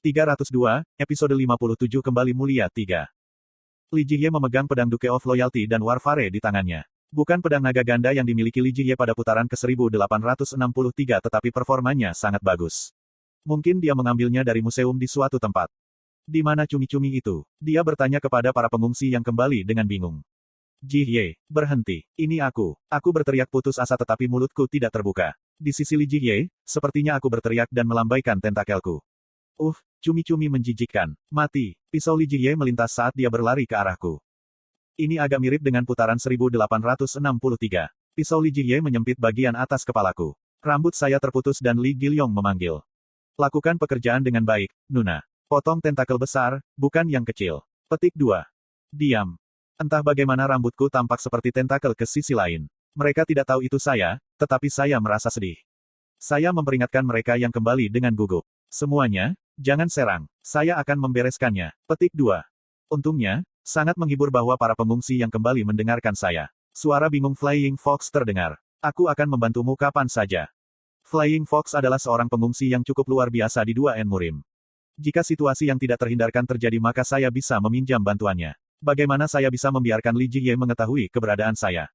302, episode 57 kembali mulia 3. Li Jie memegang pedang Duke of Loyalty dan Warfare di tangannya. Bukan pedang naga ganda yang dimiliki Li Jie pada putaran ke-1863 tetapi performanya sangat bagus. Mungkin dia mengambilnya dari museum di suatu tempat. Di mana cumi-cumi itu? Dia bertanya kepada para pengungsi yang kembali dengan bingung. Jie, berhenti. Ini aku. Aku berteriak putus asa tetapi mulutku tidak terbuka. Di sisi Li Jie, sepertinya aku berteriak dan melambaikan tentakelku. Cumi-cumi menjijikkan. Mati. Pisau Li Jie melintas saat dia berlari ke arahku. Ini agak mirip dengan putaran 1863. Pisau Li Jie menyempit bagian atas kepalaku. Rambut saya terputus dan Li Gilyong memanggil. Lakukan pekerjaan dengan baik, Nuna. Potong tentakel besar, bukan yang kecil. Petik 2. Diam. Entah bagaimana rambutku tampak seperti tentakel ke sisi lain. Mereka tidak tahu itu saya, tetapi saya merasa sedih. Saya memperingatkan mereka yang kembali dengan gugup. Semuanya, jangan serang. Saya akan membereskannya. Petik 2. Untungnya, sangat menghibur bahwa para pengungsi yang kembali mendengarkan saya. Suara bingung Flying Fox terdengar. Aku akan membantumu kapan saja. Flying Fox adalah seorang pengungsi yang cukup luar biasa di 2N Murim. Jika situasi yang tidak terhindarkan terjadi maka saya bisa meminjam bantuannya. Bagaimana saya bisa membiarkan Li Jie mengetahui keberadaan saya?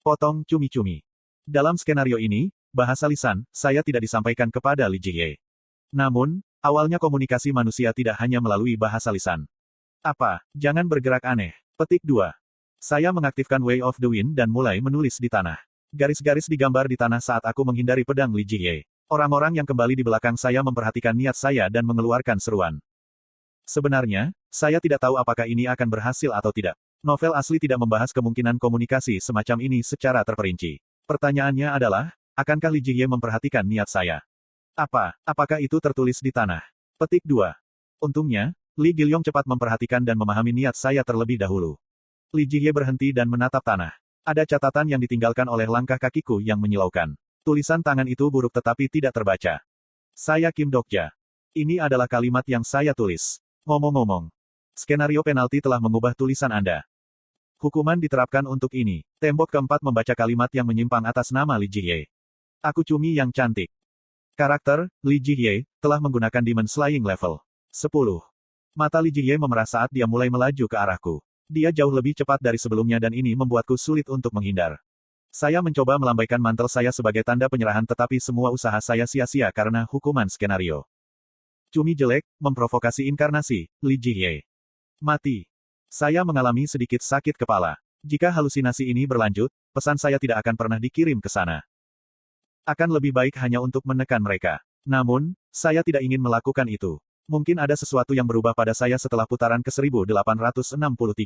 Potong cumi-cumi. Dalam skenario ini, bahasa lisan, saya tidak disampaikan kepada Li Jie. Namun, awalnya komunikasi manusia tidak hanya melalui bahasa lisan. Apa? Jangan bergerak aneh. Petik 2. Saya mengaktifkan Way of the Wind dan mulai menulis di tanah. Garis-garis digambar di tanah saat aku menghindari pedang Li Jie. Orang-orang yang kembali di belakang saya memperhatikan niat saya dan mengeluarkan seruan. Sebenarnya, saya tidak tahu apakah ini akan berhasil atau tidak. Novel asli tidak membahas kemungkinan komunikasi semacam ini secara terperinci. Pertanyaannya adalah, akankah Li Jie memperhatikan niat saya? Apakah itu tertulis di tanah? Petik 2. Untungnya, Li Gilyong cepat memperhatikan dan memahami niat saya terlebih dahulu. Li Jie berhenti dan menatap tanah. Ada catatan yang ditinggalkan oleh langkah kakiku yang menyilaukan. Tulisan tangan itu buruk tetapi tidak terbaca. Saya Kim Dokja. Ini adalah kalimat yang saya tulis. Ngomong-ngomong, skenario penalti telah mengubah tulisan Anda. Hukuman diterapkan untuk ini. Tembok keempat membaca kalimat yang menyimpang atas nama Li Jie. Aku cumi yang cantik. Karakter, Li Jie, telah menggunakan Demon Slaying level 10. Mata Li Jie memerah saat dia mulai melaju ke arahku. Dia jauh lebih cepat dari sebelumnya dan ini membuatku sulit untuk menghindar. Saya mencoba melambaikan mantel saya sebagai tanda penyerahan tetapi semua usaha saya sia-sia karena hukuman skenario. Cumi jelek, memprovokasi inkarnasi, Li Jie. Mati. Saya mengalami sedikit sakit kepala. Jika halusinasi ini berlanjut, pesan saya tidak akan pernah dikirim ke sana. Akan lebih baik hanya untuk menekan mereka. Namun, saya tidak ingin melakukan itu. Mungkin ada sesuatu yang berubah pada saya setelah putaran ke-1863.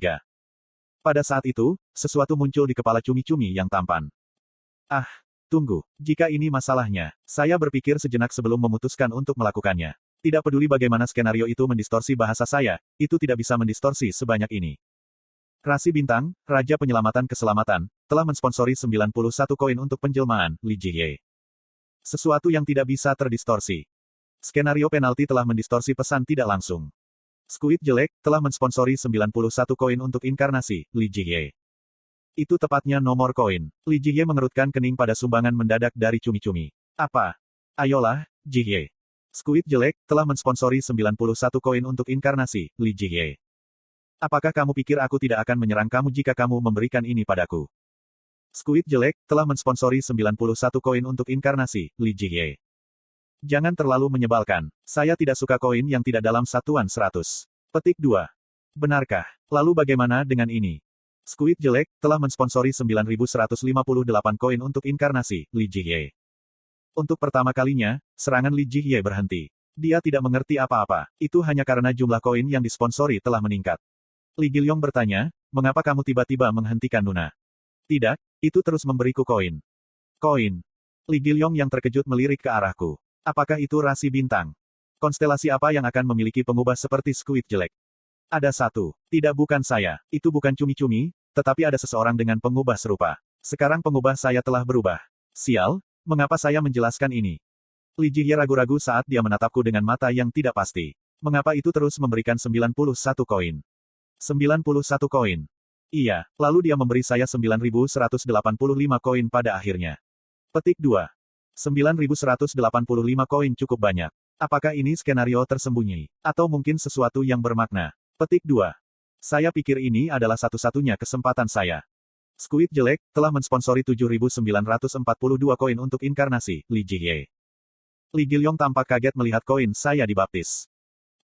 Pada saat itu, sesuatu muncul di kepala cumi-cumi yang tampan. Tunggu. Jika ini masalahnya, saya berpikir sejenak sebelum memutuskan untuk melakukannya. Tidak peduli bagaimana skenario itu mendistorsi bahasa saya, itu tidak bisa mendistorsi sebanyak ini. Rasi Bintang, Raja Penyelamatan Keselamatan, telah mensponsori 91 koin untuk penjelmaan Li Jie. Sesuatu yang tidak bisa terdistorsi. Skenario penalti telah mendistorsi pesan tidak langsung. Squid jelek, telah mensponsori 91 koin untuk inkarnasi, Li Jie. Itu tepatnya nomor koin. Li Jie mengerutkan kening pada sumbangan mendadak dari cumi-cumi. Ayolah, Jie. Squid jelek, telah mensponsori 91 koin untuk inkarnasi, Li Jie. Apakah kamu pikir aku tidak akan menyerang kamu jika kamu memberikan ini padaku? Squid jelek, telah mensponsori 91 koin untuk inkarnasi, Li Jie. Jangan terlalu menyebalkan. Saya tidak suka koin yang tidak dalam satuan 100. Petik 2. Benarkah? Lalu bagaimana dengan ini? Squid jelek, telah mensponsori 9158 koin untuk inkarnasi, Li Jie. Untuk pertama kalinya, serangan Li Jie berhenti. Dia tidak mengerti apa-apa. Itu hanya karena jumlah koin yang disponsori telah meningkat. Li Gilyong bertanya, mengapa kamu tiba-tiba menghentikan Nuna? Tidak, itu terus memberiku koin. Koin. Li Gilyong yang terkejut melirik ke arahku. Apakah itu rasi bintang? Konstelasi apa yang akan memiliki pengubah seperti Squid jelek? Ada satu. Tidak bukan saya. Itu bukan cumi-cumi, tetapi ada seseorang dengan pengubah serupa. Sekarang pengubah saya telah berubah. Sial, mengapa saya menjelaskan ini? Li Jie ragu-ragu saat dia menatapku dengan mata yang tidak pasti. Mengapa itu terus memberikan 91 koin? 91 koin. Iya, lalu dia memberi saya 9.185 koin pada akhirnya. Petik 2. 9.185 koin cukup banyak. Apakah ini skenario tersembunyi? Atau mungkin sesuatu yang bermakna? Petik 2. Saya pikir ini adalah satu-satunya kesempatan saya. Squid jelek, telah mensponsori 7.942 koin untuk inkarnasi, Li Jihye. Li Gilyong tampak kaget melihat koin saya dibaptis.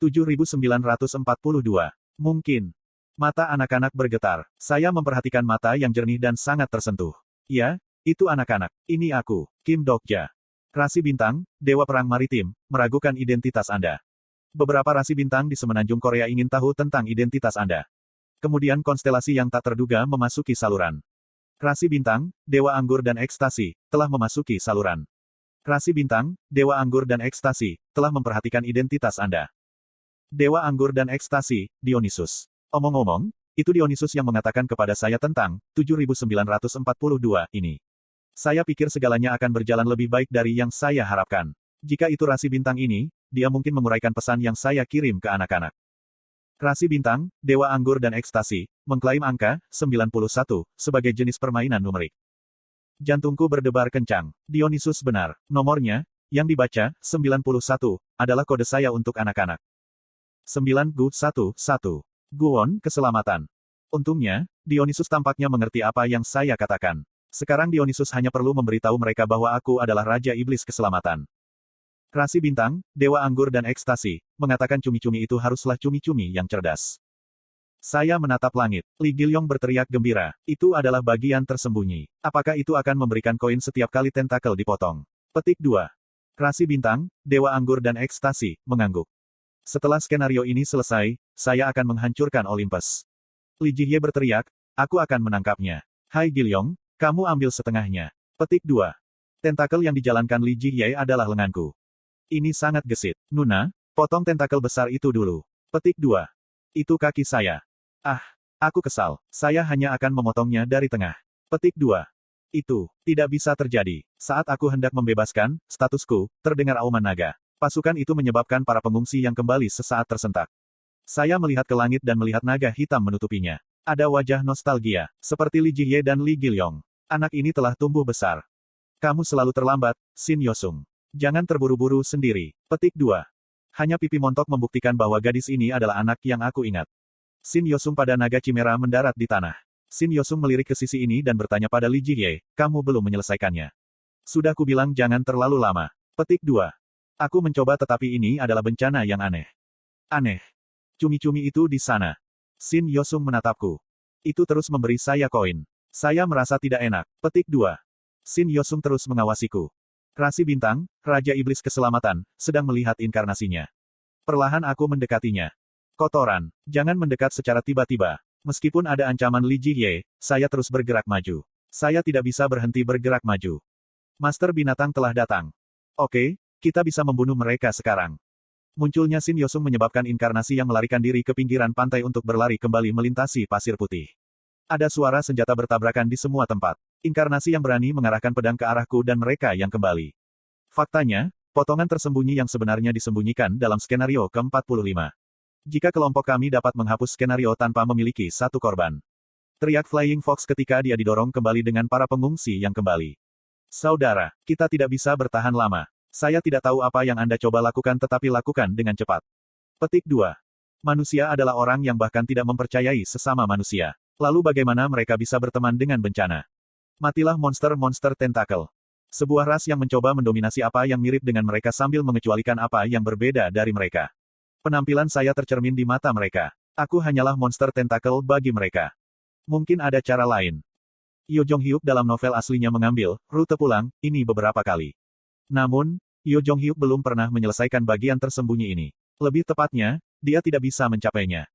7.942. Mungkin. Mata anak-anak bergetar. Saya memperhatikan mata yang jernih dan sangat tersentuh. Ya, itu anak-anak. Ini aku, Kim Dokja. Rasi bintang, Dewa Perang Maritim, meragukan identitas Anda. Beberapa rasi bintang di semenanjung Korea ingin tahu tentang identitas Anda. Kemudian konstelasi yang tak terduga memasuki saluran. Rasi bintang, Dewa Anggur dan Ekstasi, telah memasuki saluran. Rasi bintang, Dewa Anggur dan Ekstasi, telah memperhatikan identitas Anda. Dewa Anggur dan Ekstasi, Dionysus. Omong-omong, itu Dionysus yang mengatakan kepada saya tentang 7.942 ini. Saya pikir segalanya akan berjalan lebih baik dari yang saya harapkan. Jika itu rasi bintang ini, dia mungkin menguraikan pesan yang saya kirim ke anak-anak. Rasi bintang, Dewa Anggur dan Ekstasi, mengklaim angka 91 sebagai jenis permainan numerik. Jantungku berdebar kencang. Dionysus benar. Nomornya, yang dibaca, 91, adalah kode saya untuk anak-anak. 9Gu11. Guwon, keselamatan. Untungnya, Dionysus tampaknya mengerti apa yang saya katakan. Sekarang Dionysus hanya perlu memberitahu mereka bahwa aku adalah Raja Iblis Keselamatan. Rasi bintang, Dewa Anggur dan Ekstasi, mengatakan cumi-cumi itu haruslah cumi-cumi yang cerdas. Saya menatap langit. Li Gilyong berteriak gembira. Itu adalah bagian tersembunyi. Apakah itu akan memberikan koin setiap kali tentakel dipotong? Petik 2. Rasi bintang, Dewa Anggur dan Ekstasi, mengangguk. Setelah skenario ini selesai, saya akan menghancurkan Olympus. Li Jihye berteriak, aku akan menangkapnya. Hai Gilyong, kamu ambil setengahnya. Petik 2. Tentakel yang dijalankan Li Jihye adalah lenganku. Ini sangat gesit. Nuna, potong tentakel besar itu dulu. Petik 2. Itu kaki saya. Ah, aku kesal. Saya hanya akan memotongnya dari tengah. Petik 2. Itu tidak bisa terjadi. Saat aku hendak membebaskan, statusku, terdengar auman naga. Pasukan itu menyebabkan para pengungsi yang kembali sesaat tersentak. Saya melihat ke langit dan melihat naga hitam menutupinya. Ada wajah nostalgia, seperti Li Jihye dan Li Gilyong. Anak ini telah tumbuh besar. Kamu selalu terlambat, Shin Yosung. Jangan terburu-buru sendiri. Petik 2. Hanya pipi montok membuktikan bahwa gadis ini adalah anak yang aku ingat. Shin Yosung pada naga Chimera mendarat di tanah. Shin Yosung melirik ke sisi ini dan bertanya pada Li Jihye, kamu belum menyelesaikannya. Sudah kubilang jangan terlalu lama. Petik 2. Aku mencoba tetapi ini adalah bencana yang aneh. Aneh. Cumi-cumi itu di sana. Shin Yosung menatapku. Itu terus memberi saya koin. Saya merasa tidak enak. Petik 2. Shin Yosung terus mengawasiku. Rasi bintang, Raja Iblis Keselamatan, sedang melihat inkarnasinya. Perlahan aku mendekatinya. Kotoran, jangan mendekat secara tiba-tiba. Meskipun ada ancaman Li Jihye, saya terus bergerak maju. Saya tidak bisa berhenti bergerak maju. Master binatang telah datang. Oke, kita bisa membunuh mereka sekarang. Munculnya Shin Yosung menyebabkan inkarnasi yang melarikan diri ke pinggiran pantai untuk berlari kembali melintasi pasir putih. Ada suara senjata bertabrakan di semua tempat. Inkarnasi yang berani mengarahkan pedang ke arahku dan mereka yang kembali. Faktanya, potongan tersembunyi yang sebenarnya disembunyikan dalam skenario ke-45. Jika kelompok kami dapat menghapus skenario tanpa memiliki satu korban. Teriak Flying Fox ketika dia didorong kembali dengan para pengungsi yang kembali. Saudara, kita tidak bisa bertahan lama. Saya tidak tahu apa yang Anda coba lakukan tetapi lakukan dengan cepat. Petik 2. Manusia adalah orang yang bahkan tidak mempercayai sesama manusia. Lalu bagaimana mereka bisa berteman dengan bencana? Matilah monster-monster tentakel. Sebuah ras yang mencoba mendominasi apa yang mirip dengan mereka sambil mengecualikan apa yang berbeda dari mereka. Penampilan saya tercermin di mata mereka. Aku hanyalah monster tentakel bagi mereka. Mungkin ada cara lain. Yo Jong-hyuk dalam novel aslinya mengambil rute pulang ini beberapa kali. Namun, Yo Jong-hyuk belum pernah menyelesaikan bagian tersembunyi ini. Lebih tepatnya, dia tidak bisa mencapainya.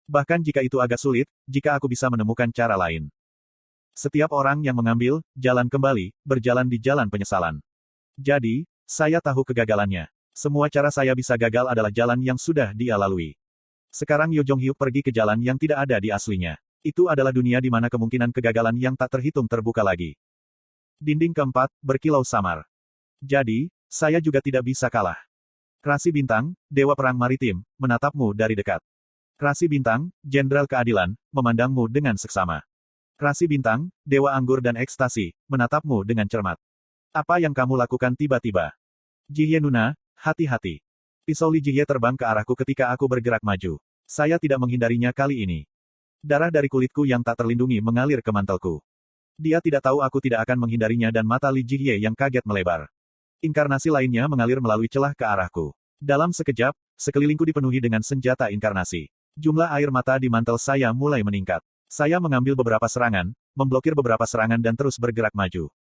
Bahkan jika itu agak sulit, jika aku bisa menemukan cara lain. Setiap orang yang mengambil jalan kembali, berjalan di jalan penyesalan. Jadi, saya tahu kegagalannya. Semua cara saya bisa gagal adalah jalan yang sudah dia lalui. Sekarang Yo Jong-hyuk pergi ke jalan yang tidak ada di aslinya. Itu adalah dunia di mana kemungkinan kegagalan yang tak terhitung terbuka lagi. Dinding keempat, berkilau samar. Jadi, saya juga tidak bisa kalah. Rasi bintang, Dewa Perang Maritim, menatapmu dari dekat. Rasi bintang, Jenderal Keadilan, memandangmu dengan seksama. Rasi bintang, Dewa Anggur dan Ekstasi, menatapmu dengan cermat. Apa yang kamu lakukan tiba-tiba? Jihye Nuna, hati-hati. Pisau Li Jie terbang ke arahku ketika aku bergerak maju. Saya tidak menghindarinya kali ini. Darah dari kulitku yang tak terlindungi mengalir ke mantelku. Dia tidak tahu aku tidak akan menghindarinya dan mata Li Jie yang kaget melebar. Inkarnasi lainnya mengalir melalui celah ke arahku. Dalam sekejap, sekelilingku dipenuhi dengan senjata inkarnasi. Jumlah air mata di mantel saya mulai meningkat. Saya mengambil beberapa serangan, memblokir beberapa serangan dan terus bergerak maju.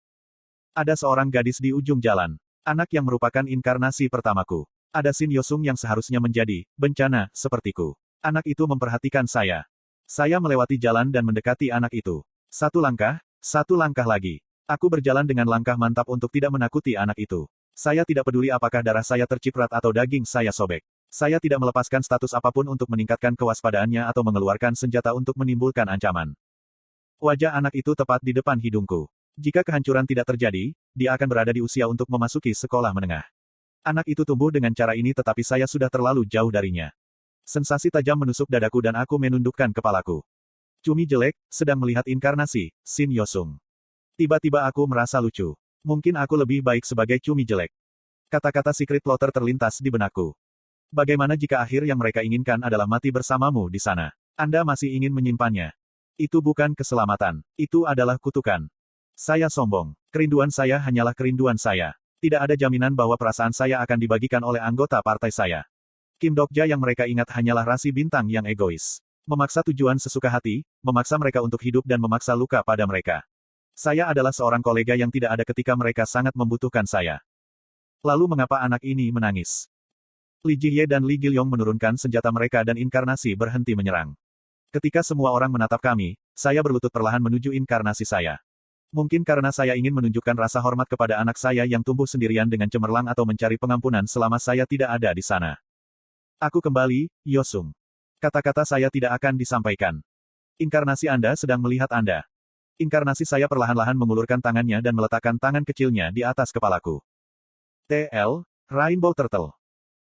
Ada seorang gadis di ujung jalan. Anak yang merupakan inkarnasi pertamaku. Ada Shin Yosung yang seharusnya menjadi bencana sepertiku. Anak itu memperhatikan saya. Saya melewati jalan dan mendekati anak itu. Satu langkah lagi. Aku berjalan dengan langkah mantap untuk tidak menakuti anak itu. Saya tidak peduli apakah darah saya terciprat atau daging saya sobek. Saya tidak melepaskan status apapun untuk meningkatkan kewaspadaannya atau mengeluarkan senjata untuk menimbulkan ancaman. Wajah anak itu tepat di depan hidungku. Jika kehancuran tidak terjadi, dia akan berada di usia untuk memasuki sekolah menengah. Anak itu tumbuh dengan cara ini tetapi saya sudah terlalu jauh darinya. Sensasi tajam menusuk dadaku dan aku menundukkan kepalaku. Cumi jelek, sedang melihat inkarnasi, Shin Yosung. Tiba-tiba aku merasa lucu. Mungkin aku lebih baik sebagai cumi jelek. Kata-kata secret plotter terlintas di benakku. Bagaimana jika akhir yang mereka inginkan adalah mati bersamamu di sana? Anda masih ingin menyimpannya. Itu bukan keselamatan. Itu adalah kutukan. Saya sombong. Kerinduan saya hanyalah kerinduan saya. Tidak ada jaminan bahwa perasaan saya akan dibagikan oleh anggota partai saya. Kim Dokja yang mereka ingat hanyalah rasi bintang yang egois. Memaksa tujuan sesuka hati, memaksa mereka untuk hidup dan memaksa luka pada mereka. Saya adalah seorang kolega yang tidak ada ketika mereka sangat membutuhkan saya. Lalu mengapa anak ini menangis? Li Jie dan Li Gilyong menurunkan senjata mereka dan inkarnasi berhenti menyerang. Ketika semua orang menatap kami, saya berlutut perlahan menuju inkarnasi saya. Mungkin karena saya ingin menunjukkan rasa hormat kepada anak saya yang tumbuh sendirian dengan cemerlang atau mencari pengampunan selama saya tidak ada di sana. Aku kembali, Yosung. Kata-kata saya tidak akan disampaikan. Inkarnasi Anda sedang melihat Anda. Inkarnasi saya perlahan-lahan mengulurkan tangannya dan meletakkan tangan kecilnya di atas kepalaku. TL, Rainbow Turtle.